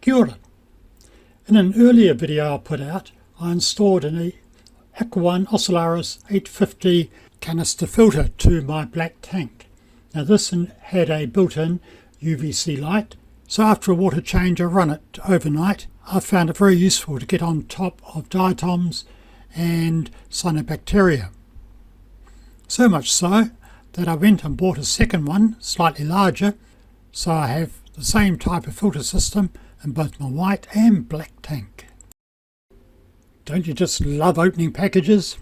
Kia ora. In an earlier video I put out, I installed an Aqua One Ocellaris 850 canister filter to my black tank. Now this had a built-in UVC light, so after a water change I run it overnight. I found it very useful to get on top of diatoms and cyanobacteria. So much so that I went and bought a second one, slightly larger, so I have the same type of filter system in both my white and black tank. Don't you just love opening packages?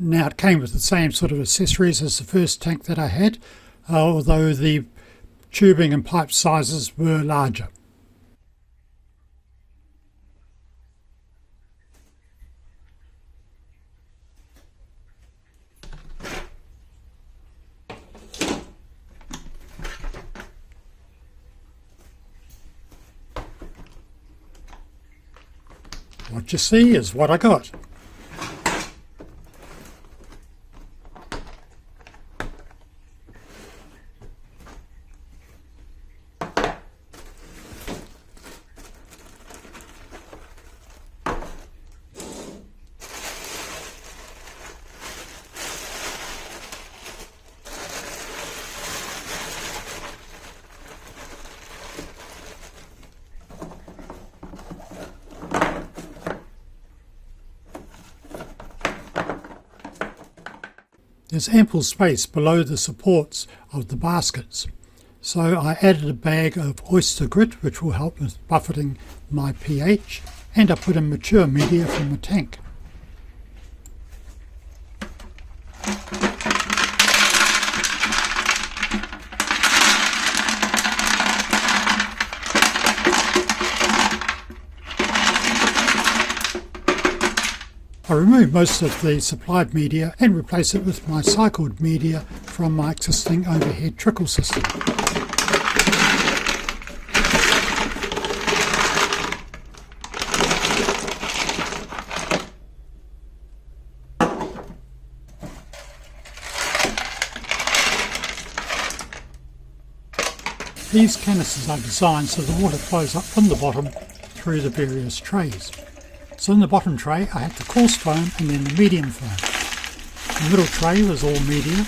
Now it came with the same sort of accessories as the first tank that I had, although the tubing and pipe sizes were larger. What you see is what I got. There's ample space below the supports of the baskets, so I added a bag of oyster grit which will help with buffeting my pH, and I put in mature media from the tank. I remove most of the supplied media and replace it with my cycled media from my existing overhead trickle system. These canisters are designed so the water flows up from the bottom through the various trays. So in the bottom tray I had the coarse foam and then the medium foam. The middle tray was all media,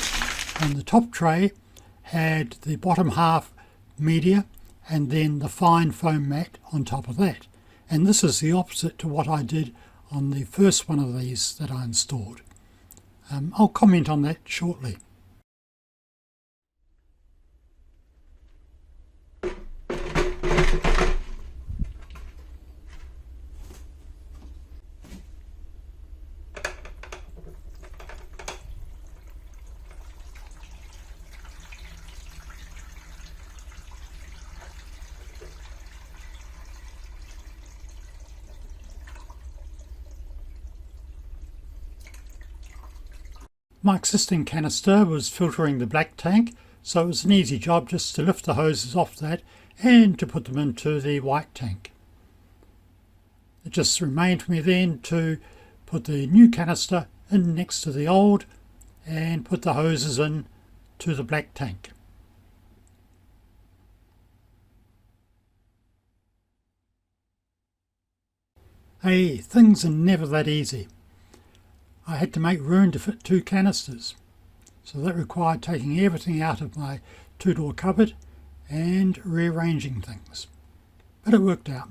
and the top tray had the bottom half media and then the fine foam mat on top of that. And this is the opposite to what I did on the first one of these that I installed. I'll comment on that shortly. My existing canister was filtering the black tank, so it was an easy job just to lift the hoses off that and to put them into the white tank. It just remained for me then to put the new canister in next to the old and put the hoses in to the black tank. Hey, things are never that easy. I had to make room to fit 2 canisters, so that required taking everything out of my 2-door cupboard and rearranging things, but it worked out.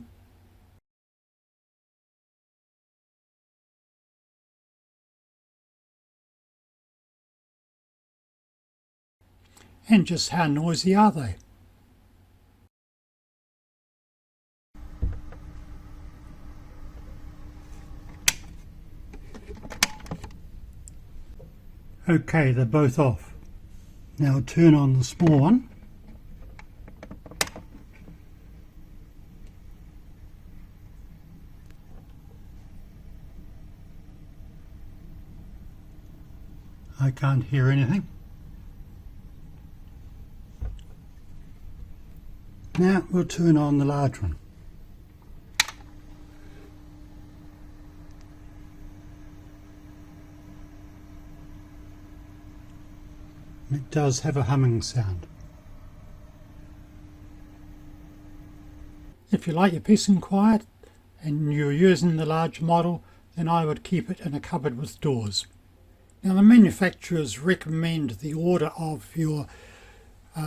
And just how noisy are they? Okay, they're both off. Now turn on the small one. I can't hear anything. Now we'll turn on the large one. It does have a humming sound. If you like your peace and quiet and you're using the large model, then I would keep it in a cupboard with doors. Now the manufacturers recommend the order of your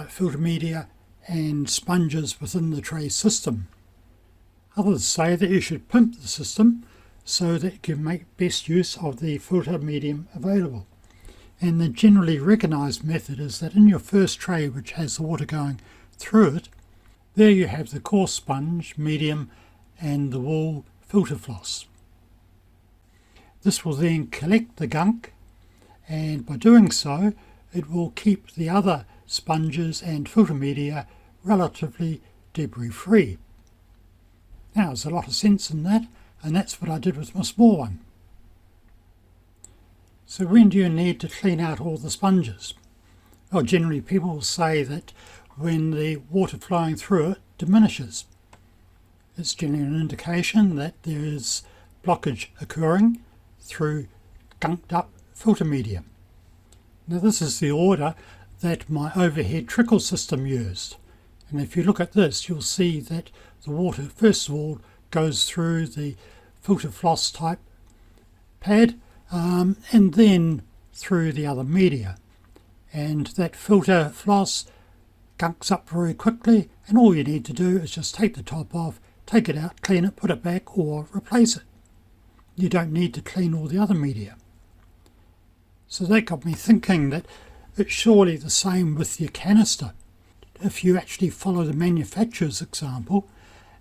filter media and sponges within the tray system. Others say that you should pimp the system so that you can make best use of the filter medium available. And the generally recognised method is that in your first tray, which has the water going through it, there you have the coarse sponge, medium and the wool filter floss. This will then collect the gunk, and by doing so it will keep the other sponges and filter media relatively debris free. Now there's a lot of sense in that, and that's what I did with my small one. So when do you need to clean out all the sponges? Well, generally people will say that when the water flowing through it diminishes. It's generally an indication that there is blockage occurring through gunked up filter medium. Now this is the order that my overhead trickle system used. And if you look at this, you'll see that the water first of all goes through the filter floss type pad and then through the other media. And that filter floss gunks up very quickly, and all you need to do is just take the top off, take it out, clean it, put it back or replace it. You don't need to clean all the other media. So that got me thinking that it's surely the same with your canister. If you actually follow the manufacturer's example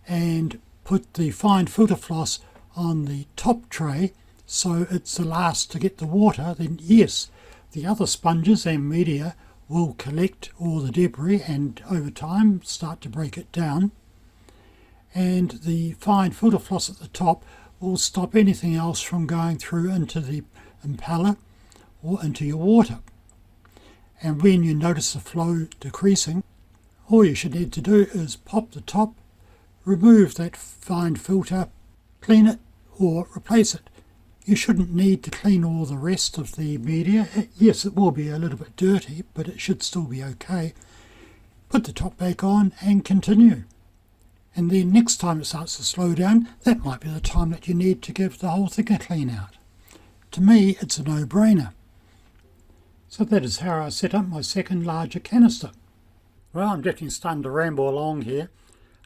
and put the fine filter floss on the top tray so it's the last to get the water, then yes, the other sponges and media will collect all the debris and over time start to break it down, and the fine filter floss at the top will stop anything else from going through into the impeller or into your water. And when you notice the flow decreasing, all you should need to do is pop the top, remove that fine filter, clean it or replace it. You shouldn't need to clean all the rest of the media. Yes, it will be a little bit dirty, but it should still be okay. Put the top back on and continue. And then next time it starts to slow down, that might be the time that you need to give the whole thing a clean out. To me, it's a no-brainer. So that is how I set up my second larger canister. Well, I'm getting starting to ramble along here.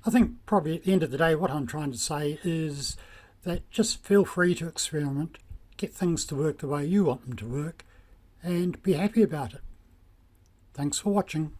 I think probably at the end of the day what I'm trying to say is that just feel free to experiment, get things to work the way you want them to work, and be happy about it. Thanks for watching.